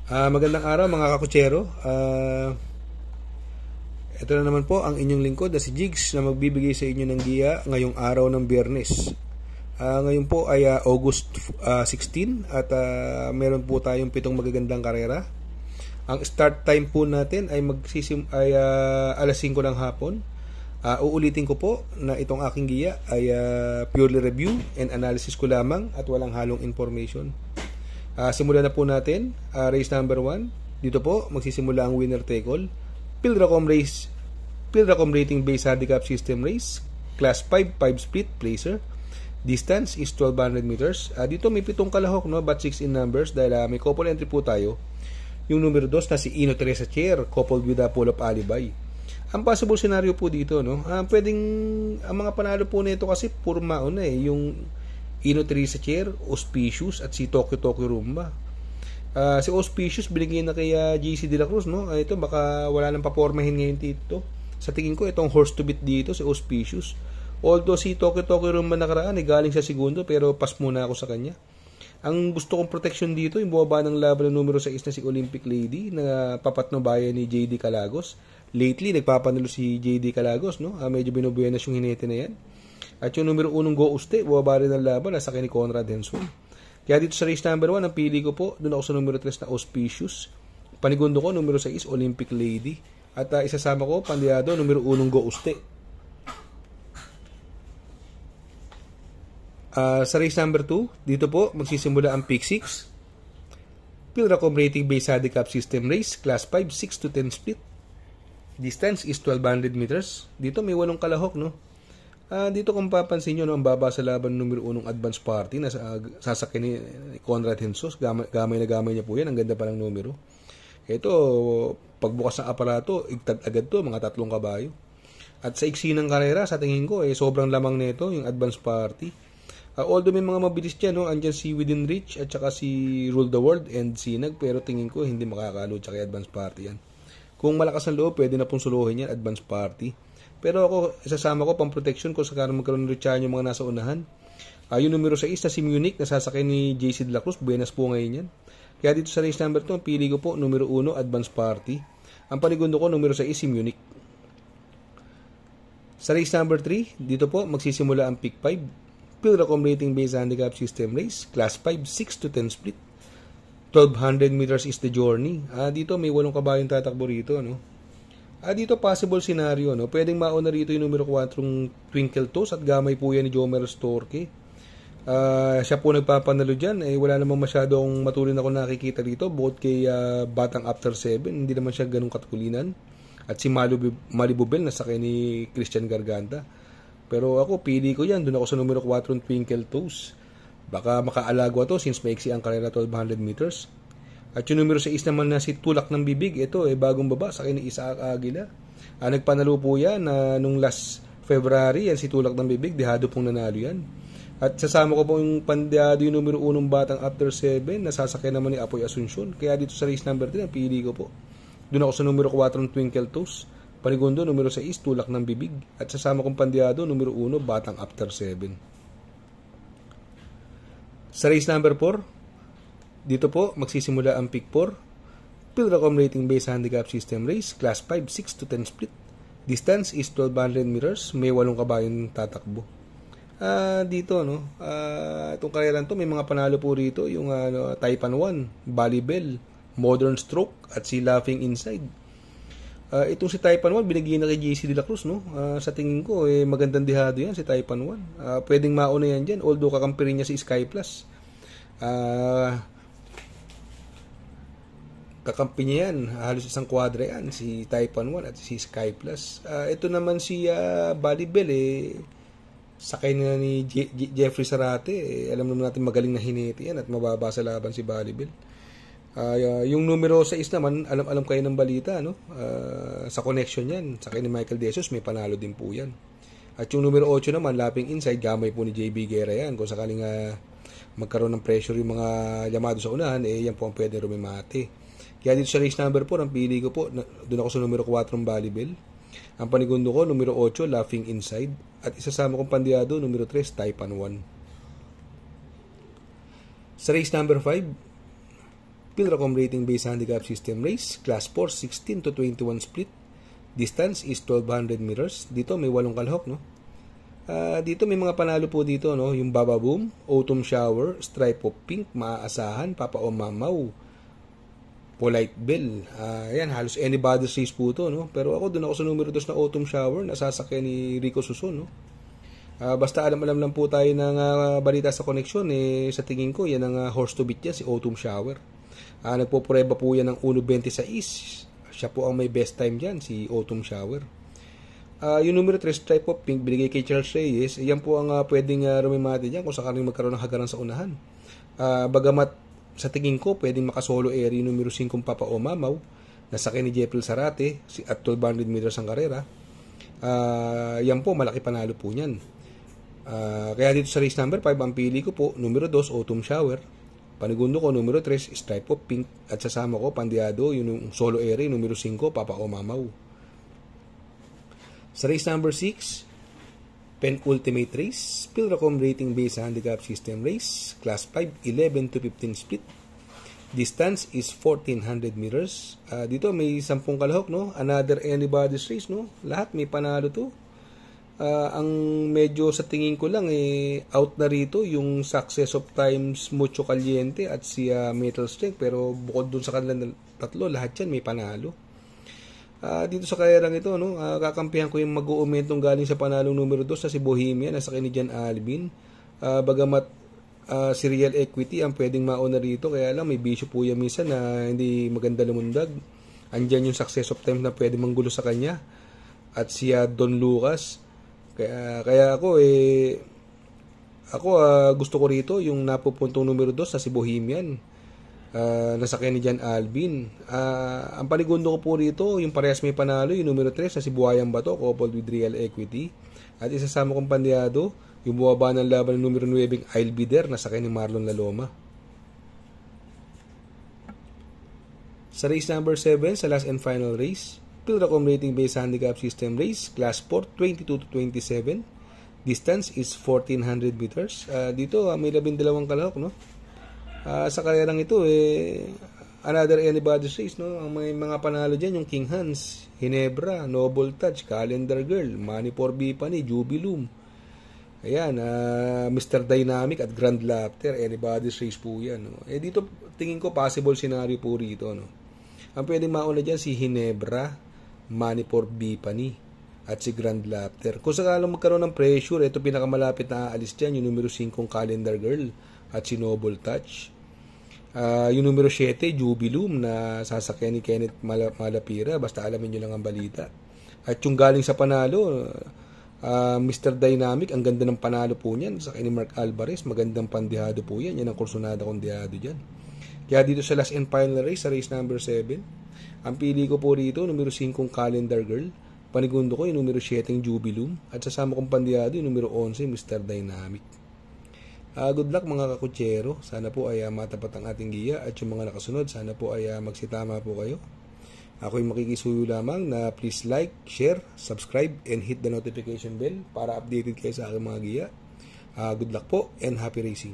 Magandang araw mga kakutsero. Ito na naman po ang inyong lingkod na si Jigs na magbibigay sa inyo ng giya ngayong araw ng Biyernes. Ngayon po ay August 16 at meron po tayong 7 magagandang karera. Ang start time po natin ay alas 5 ng hapon. Uulitin ko po na itong aking giya ay purely review and analysis ko lamang at walang halong information. Simulan na po natin. Race number 1. Dito po magsisimula ang winner take all. Pilracom rating based handicap system race. Class 5 split placer. Distance is 1200 meters. Dito may 7 kalahok, no, but 6 in numbers dahil may couple entry po tayo. Yung numero 2 na si Ino Teresa Chair coupled with Pull Up Alibay. Ang possible scenario po dito, no, pwedeng ang mga panalo po nito kasi puro mauna yung Ino Teresa Chair, Auspicious at si Tokyo Rumba. Si Auspicious binigyan na kay JC De La Cruz, no? Ito baka wala nang papormahin ngayon dito. Sa tingin ko itong horse to beat dito si Auspicious. Although si Tokyo Rumba nakaraan galing sa segundo pero pass muna ako sa kanya. Ang gusto kong protection dito yung bumaba ng laban ng numero 6 na si Olympic Lady na papatnubayan ni JD Calagos. Lately nagpapanalo si JD Calagos, no? Medyo binubuenas yung hinete na yan. At yung numero 1 Go Uste, bumaba rin ng laban, nasa kay ni Conrad Henson. Kaya dito sa race number 1, ang pili ko po, doon ako sa numero 3 na Auspicious. Panigundo ko, numero 6, Olympic Lady. At isasama ko, pandiado, numero 1 Go Uste. Sa race number 2, dito po, magsisimula ang pick 6. Pilracom rating based handicap system race, class 5, 6 to 10 split. Distance is 1200 meters. Dito may 8 kalahok, no? Dito kung papansin nyo, no, ang baba sa laban numero 1 advance party na sasakyan ni Conrad Hensos. Gamay na gamay niya po yan. Ang ganda pa ng numero. Ito, pagbukas ng aparato, igtad agad to, mga 3 kabayo. At sa iksi ng karera, sa tingin ko, sobrang lamang nito yung advance party. Although may mga mabilis dyan, no, andyan si Within Reach at saka si Rule the World and Sinag, pero tingin ko hindi makakalo tsaka advance party yan. Kung malakas ang loob, pwede na pong suluhin yan, advance party. Pero ako, isasama ko pang protection ko sa karang magkaroon ng Richard yung mga nasa unahan. Yung numero 6 na si Munich, nasasakay ni JC De La Cruz, buenas po ngayon yan. Kaya dito sa race number 2, pili ko po numero 1, advance party. Ang panigundo ko, numero 6 si Munich. Sa race number 3, dito po magsisimula ang pick 5. Pilracom rating based handicap system race, class 5, 6 to 10 split. 1200 meters is the journey. Dito may 8 kabayong tatakbo rito, no? Dito possible scenario, no? Pwedeng mauna rito yung numero 4 Twinkle Toes at gamay po yan ni Jomer Storke. Siya po nagpapanalo dyan. Wala namang masyadong matulin ako nakikita rito bukod kay Batang After 7. Hindi naman siya ganun katulinan. At si Malibu Bell nasa kay ni Christian Garganta. Pero ako, pili ko yan. Doon ako sa numero 4 Twinkle Toes. Baka makaalago to since maiksi ang karera 1200 meters. At yung numero 6 naman na si Tulak ng Bibig, ito bagong baba sa kay ni Isaac Aguila. Nagpanalo po yan nung last February, yan si Tulak ng Bibig, dihado pong nanalo yan. At sasama ko po yung pandihado yung numero 1 Batang After 7, nasasakyan naman ni Apoy Asuncion. Kaya dito sa race number 3, ang pili ko po. Doon ako sa numero 4 Twinkle Toes. Panigundo, numero 6, Tulak ng Bibig. At sasama kong pandihado, numero 1, Batang After 7. Sa race number 4, dito po, magsisimula ang pick 4. Pilracom rating based handicap system race, class 5, 6 to 10 split. Distance is 1200 meters, may 8 kabayong tatakbo. Dito, no, itong karera to, may mga panalo po rito, yung Taipan 1, Bali Bell, Modern Stroke, at si Laughing Inside. Itong si Taipan 1, binigyan na kay JC De La Cruz, no? Sa tingin ko, magandang dihado yan, si Taipan 1. Pwedeng mauna yan dyan, although kakampirin niya si Sky Plus. Kakampi niya yan, halos isang kwadra yan, si Taipan 1 at si Sky Plus. Ito naman si Bali Bell, sakay na ni Jeffrey Sarate. Alam naman natin magaling na hinete yan at mababa sa laban si Bali Bell. Yung numero 6 naman, alam kayo ng balita, no? Sa connection yan, sakay ni Michael Desos, may panalo din po yan. At yung numero 8 naman, Lapping Inside, gamay po ni JB Guerra yan. Kung sakaling magkaroon ng pressure yung mga llamado sa unahan, yan po ang pwede rumimate. Kaya dito sa race number 4, ang pili ko po, doon ako sa numero 4 Bali Bell. Ang panigundo ko, numero 8, Laughing Inside. At isasama kong pandiyado, numero 3, Taipan 1. Sa race number 5, Pilracom rating based handicap system race, Class 4, 16 to 21 split. Distance is 1200 meters. Dito may 8 kalahok, no? Dito may mga panalo po dito, no? Yung Baba Boom, Autumn Shower, Stripe of Pink, Maaasahan, Papa o Mamaw, Polite Bell. Yan, halos anybody's race po to, no? Pero ako, doon ako sa numero 2 na Autumn Shower, nasasakyan ni Rico Suson, no? Basta alam lang po tayo ng balita sa koneksyon, sa tingin ko, yan ang horse to beat yan, si Autumn Shower. Nagpo-prueba po yan ng 1.26. Siya po ang may best time dyan, si Autumn Shower. Yung numero 3, Stripe of Pink, binigay kay Charles Reyes. Yan po ang pwedeng rumimati dyan kung sakaling magkaroon ng hagaran sa unahan. Bagamat sa tingin ko, pwedeng makasolo area yung numero 5, Papa o Mamaw, nasakay ni Jeffrey Zarate at 1200 meters ang karera. Yan po, malaki panalo po niyan. Kaya dito sa race number 5, ang pili ko po, numero 2, Autumn Shower. Panigundo ko, numero 3, Stripe of Pink. At sasama ko, Pandiado, yung solo area, numero 5, Papa o Mamaw. Sa race number 6, Penultimate Race, Pilracom rating based handicap system race, Class 5, 11 to 15 split. Distance is 1400 meters. Dito may 10 kalahok, no? Another anybody's race, no? Lahat may panalo to. Ang medyo sa tingin ko lang, out na rito yung Success of Times, Mucho Caliente at si Metal Strength. Pero bukod dun sa kanilang tatlo, lahat yan may panalo. Dito sa karerang ito, no, kakampihan ko yung mag-uumentong galing sa panalong numero 2 na si Bohemia, nasa kay ni Jan Alvin. Bagamat si Real Equity ang pwedeng mauna rito, kaya lang may bisyo po yan minsan na hindi maganda lumundag. Andyan yung Success of Time na pwede manggulo sa kanya. At si Don Lucas. Kaya ako gusto ko rito yung napupuntong numero 2 na si Bohemian. Nasakyan ni Jan Alvin. Ang panigundo ko po rito, yung parehas may panalo, yung numero 3 na si Buhayang Bato, coupled with Real Equity. At isasama kong Pandiado, yung buwaba ng laban ng numero 9, I'll Be There, nasakyan ni Marlon Laloma. Sa race number 7, sa last and final race, Pilracom rating based handicap system race, Class 4, 22 to 27. Distance is 1400 meters. Dito may 12 kalahok, no? Sa karerang ito, another anybody's race, no? Ang mga panalo dyan, yung King Hans, Hinebra, Noble Touch, Calendar Girl, Money for Bipani, Jubilum. Ayan, Mr. Dynamic at Grand Laughter, anybody's race po yan, no? Dito, tingin ko, possible scenario po rito, no? Ang pwedeng mauna dyan, si Hinebra, Money for Bipani, at si Grand Laughter. Kung sakalang magkaroon ng pressure, ito pinakamalapit na aalis dyan, yung numero 5, Calendar Girl, at si Noble Touch. Yung numero 7, Jubilum, na sasakyan ni Kenneth Malapira. Basta alamin nyo lang ang balita. At yung galing sa panalo, Mr. Dynamic, ang ganda ng panalo po niyan. Sa ni Mark Alvarez, magandang pandihado po yan. Yan ang kursunada kong dihado dyan. Kaya dito sa last and final race, sa race number 7, ang pili ko po rito, numero 5, Calendar Girl. Panigundo ko yung numero 7, Jubilum. At sasama kong pandihado yung numero 11, Mr. Dynamic. Good luck mga kakutsero. Sana po ay matapat ang ating giya, at yung mga nakasunod, sana po ay magsitama po kayo. Ako'y makikisuyo lamang na please like, share, subscribe, and hit the notification bell para updated kayo sa aking mga giya. Good luck po and happy racing.